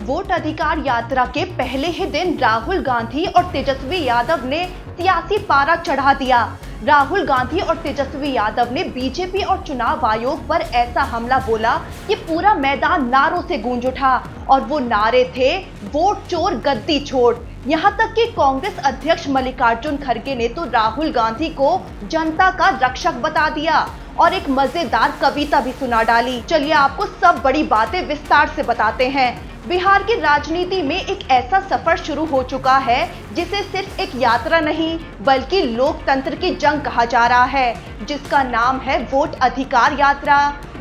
Vote अधिकार यात्रा के पहले ही दिन राहुल गांधी और तेजस्वी यादव ने सियासी पारा चढ़ा दिया। राहुल गांधी और तेजस्वी यादव ने बीजेपी और चुनाव आयोग पर ऐसा हमला बोला कि पूरा मैदान नारों से गूंज उठा और वो नारे थे वोट चोर गद्दी छोड़। यहाँ तक कि कांग्रेस अध्यक्ष मल्लिकार्जुन खड़गे ने तो राहुल गांधी को जनता का रक्षक बता दिया और एक मजेदार कविता भी सुना डाली। चलिए आपको सब बड़ी बातें विस्तार से बताते हैं। बिहार की राजनीति में एक ऐसा सफर शुरू हो चुका है जिसे सिर्फ एक यात्रा नहीं बल्कि लोकतंत्र की जंग कहा जा रहा है, जिसका नाम है वोट अधिकार यात्रा,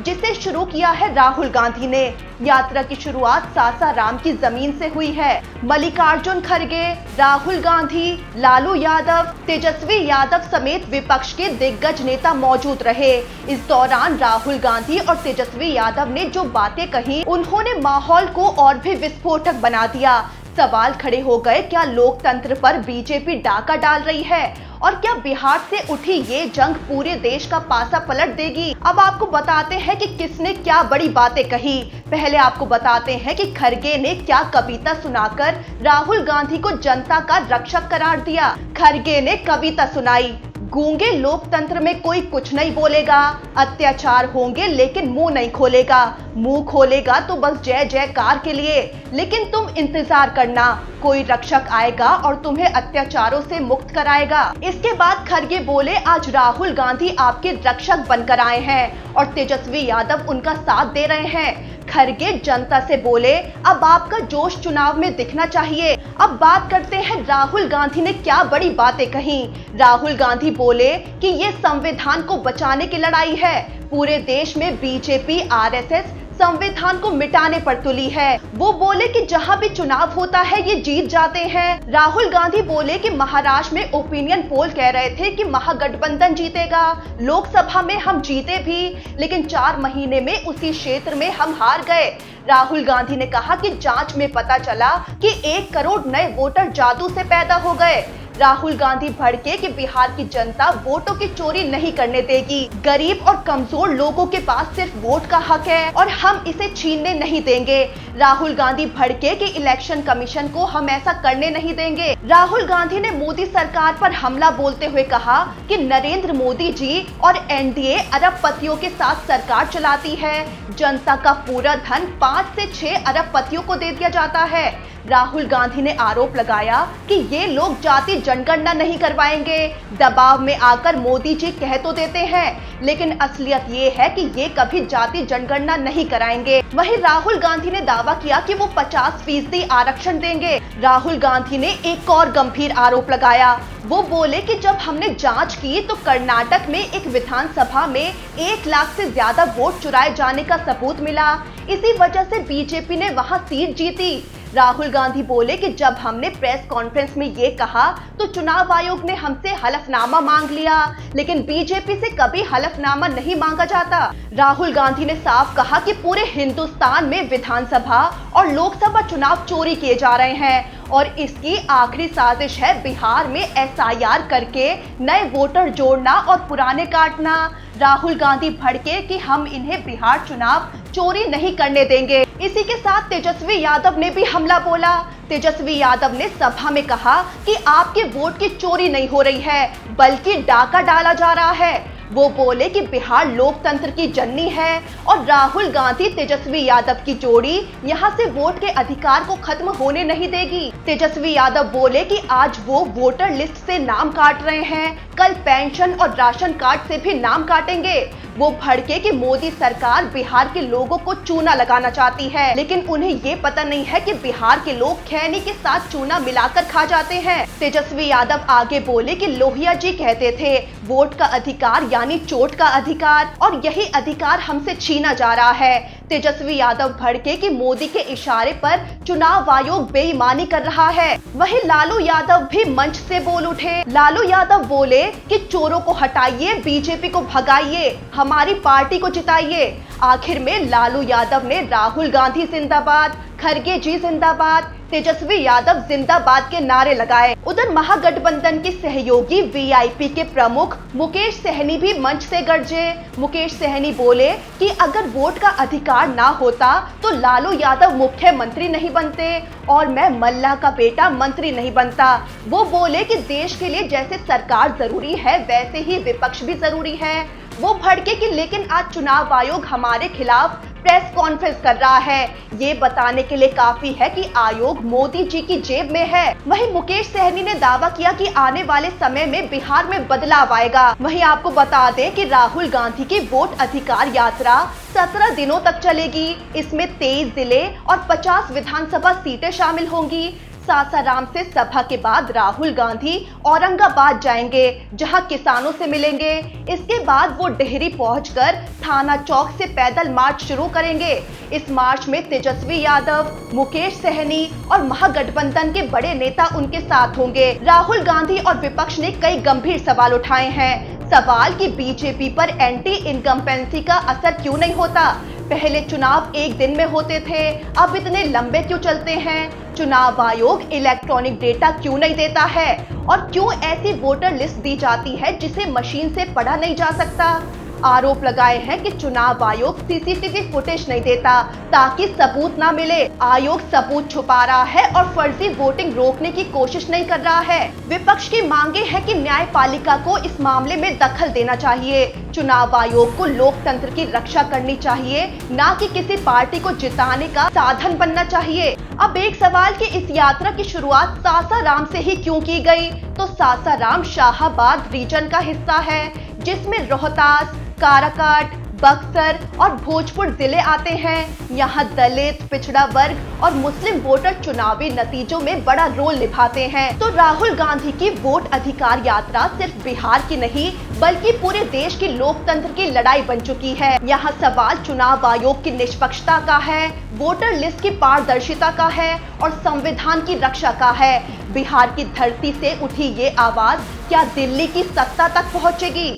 जिसे शुरू किया है राहुल गांधी ने। यात्रा की शुरुआत सासाराम की जमीन से हुई है। मल्लिकार्जुन खड़गे, राहुल गांधी, लालू यादव, तेजस्वी यादव समेत विपक्ष के दिग्गज नेता मौजूद रहे। इस दौरान राहुल गांधी और तेजस्वी यादव ने जो बातें कही, उन्होंने माहौल को और भी विस्फोटक बना दिया। सवाल खड़े हो गए, क्या लोकतंत्र पर बीजेपी डाका डाल रही है और क्या बिहार से उठी ये जंग पूरे देश का पासा पलट देगी? अब आपको बताते हैं कि किसने क्या बड़ी बातें कही। पहले आपको बताते हैं कि खड़गे ने क्या कविता सुनाकर राहुल गांधी को जनता का रक्षक करार दिया। खड़गे ने कविता सुनाई, गूंगे लोकतंत्र में कोई कुछ नहीं बोलेगा, अत्याचार होंगे लेकिन मुंह नहीं खोलेगा, मुंह खोलेगा तो बस जय जयकार के लिए, लेकिन तुम इंतजार करना, कोई रक्षक आएगा और तुम्हें अत्याचारों से मुक्त कराएगा। इसके बाद खड़गे बोले, आज राहुल गांधी आपके रक्षक बनकर आए हैं और तेजस्वी यादव उनका साथ दे रहे हैं। खड़गे जनता से बोले, अब आपका जोश चुनाव में दिखना चाहिए। अब बात करते हैं राहुल गांधी ने क्या बड़ी बातें कही। राहुल गांधी बोले कि ये संविधान को बचाने की लड़ाई है। पूरे देश में बीजेपी, आरएसएस संविधान को मिटाने पर तुली है। वो बोले कि जहां भी चुनाव होता है ये जीत जाते हैं। राहुल गांधी बोले कि महाराष्ट्र में ओपिनियन पोल कह रहे थे कि महागठबंधन जीतेगा, लोकसभा में हम जीते भी, लेकिन 4 महीने में उसी क्षेत्र में हम हार गए। राहुल गांधी ने कहा कि जांच में पता चला कि 1 करोड़ नए वोटर जादू से पैदा हो गए। राहुल गांधी भड़के कि बिहार की जनता वोटों की चोरी नहीं करने देगी। गरीब और कमजोर लोगों के पास सिर्फ वोट का हक है और हम इसे छीनने नहीं देंगे। राहुल गांधी भड़के कि इलेक्शन कमीशन को हम ऐसा करने नहीं देंगे। राहुल गांधी ने मोदी सरकार पर हमला बोलते हुए कहा कि नरेंद्र मोदी जी और एनडीए अरबपतियों के साथ सरकार चलाती है। जनता का पूरा धन 5 से 6 अरबपतियों को दे दिया जाता है। राहुल गांधी ने आरोप लगाया कि ये लोग जाति जनगणना नहीं करवाएंगे। दबाव में आकर मोदी जी कह तो देते हैं, लेकिन असलियत ये है कि ये कभी जाति जनगणना नहीं कराएंगे। वहीं राहुल गांधी ने दावा किया कि वो 50% आरक्षण देंगे। राहुल गांधी ने एक और गंभीर आरोप लगाया। वो बोले कि जब हमने जांच की तो कर्नाटक में एक विधानसभा में 1 लाख से ज्यादा वोट चुराए जाने का सबूत मिला। इसी वजह से बीजेपी ने वहां सीट जीती। राहुल गांधी बोले कि जब हमने प्रेस कॉन्फ्रेंस में ये कहा तो चुनाव आयोग ने हमसे हलफनामा मांग लिया, लेकिन बीजेपी से कभी हलफनामा नहीं मांगा जाता। राहुल गांधी ने साफ कहा कि पूरे हिंदुस्तान में विधानसभा और लोकसभा चुनाव चोरी किए जा रहे हैं और इसकी आखिरी साजिश है बिहार में एसआईआर करके नए वोटर जोड़ना और पुराने काटना। राहुल गांधी भड़के कि हम इन्हें बिहार चुनाव चोरी नहीं करने देंगे। इसी के साथ तेजस्वी यादव ने भी हमला बोला। तेजस्वी यादव ने सभा में कहा कि आपके वोट की चोरी नहीं हो रही है बल्कि डाका डाला जा रहा है। वो बोले कि बिहार लोकतंत्र की जननी है और राहुल गांधी तेजस्वी यादव की जोड़ी यहां से वोट के अधिकार को खत्म होने नहीं देगी। तेजस्वी यादव बोले कि आज वो वोटर लिस्ट से नाम काट रहे हैं, कल पेंशन और राशन कार्ड से भी नाम काटेंगे। वो भड़के कि मोदी सरकार बिहार के लोगों को चूना लगाना चाहती है, लेकिन उन्हें ये पता नहीं है कि बिहार के लोग खैनी के साथ चूना मिलाकर खा जाते हैं। तेजस्वी यादव आगे बोले कि लोहिया जी कहते थे वोट का अधिकार यानी चोट का अधिकार, और यही अधिकार हमसे छीना जा रहा है। तेजस्वी यादव भड़के कि मोदी के इशारे पर चुनाव आयोग बेईमानी कर रहा है। वहीं लालू यादव भी मंच से बोल उठे। लालू यादव बोले कि चोरों को हटाइए, बीजेपी को भगाइए, हमारी पार्टी को जिताइए। आखिर में लालू यादव ने राहुल गांधी जिंदाबाद, खरगे जी जिंदाबाद, तेजस्वी यादव जिंदाबाद के नारे लगाए। उधर महागठबंधन के सहयोगी वीआईपी के प्रमुख मुकेश सहनी भी मंच से गरजे। मुकेश सहनी बोले कि अगर वोट का अधिकार ना होता तो लालू यादव मुख्यमंत्री नहीं बनते और मैं मल्ला का बेटा मंत्री नहीं बनता। वो बोले कि देश के लिए जैसे सरकार जरूरी है वैसे ही विपक्ष भी जरूरी है। वो भड़के कि लेकिन आज चुनाव आयोग हमारे खिलाफ प्रेस कॉन्फ्रेंस कर रहा है, ये बताने के लिए काफी है कि आयोग मोदी जी की जेब में है। वहीं मुकेश सहनी ने दावा किया कि आने वाले समय में बिहार में बदलाव आएगा। वहीं आपको बता दें कि राहुल गांधी की वोट अधिकार यात्रा 17 दिनों तक चलेगी। इसमें 23 जिले और 50 विधानसभा सीटें शामिल होंगी। सासाराम से सभा के बाद राहुल गांधी औरंगाबाद जाएंगे, जहां किसानों से मिलेंगे। इसके बाद वो डेहरी पहुंचकर थाना चौक से पैदल मार्च शुरू करेंगे। इस मार्च में तेजस्वी यादव, मुकेश सहनी और महागठबंधन के बड़े नेता उनके साथ होंगे। राहुल गांधी और विपक्ष ने कई गंभीर सवाल उठाए हैं। सवाल कि बीजेपी पर एंटी इनकम्बेंसी का असर क्यों नहीं होता? पहले चुनाव एक दिन में होते थे, अब इतने लंबे क्यों चलते हैं? चुनाव आयोग इलेक्ट्रॉनिक डेटा क्यों नहीं देता है? और क्यों ऐसी वोटर लिस्ट दी जाती है जिसे मशीन से पढ़ा नहीं जा सकता? आरोप लगाए हैं कि चुनाव आयोग सीसीटीवी फुटेज नहीं देता ताकि सबूत ना मिले। आयोग सबूत छुपा रहा है और फर्जी वोटिंग रोकने की कोशिश नहीं कर रहा है। विपक्ष की मांगे हैं कि न्यायपालिका को इस मामले में दखल देना चाहिए। चुनाव आयोग को लोकतंत्र की रक्षा करनी चाहिए, ना कि किसी पार्टी को जिताने का साधन बनना चाहिए। अब एक सवाल कि इस यात्रा की शुरुआत सासाराम से ही क्यों की गई? तो सासाराम शाहाबाद रीजन का हिस्सा है, जिसमें रोहतास, काराकाट, बक्सर और भोजपुर जिले आते हैं। यहाँ दलित, पिछड़ा वर्ग और मुस्लिम वोटर चुनावी नतीजों में बड़ा रोल निभाते हैं। तो राहुल गांधी की वोट अधिकार यात्रा सिर्फ बिहार की नहीं बल्कि पूरे देश की लोकतंत्र की लड़ाई बन चुकी है। यहाँ सवाल चुनाव आयोग की निष्पक्षता का है, वोटर लिस्ट की पारदर्शिता का है और संविधान की रक्षा का है। बिहार की धरती से उठी ये आवाज क्या दिल्ली की सत्ता तक पहुँचेगी?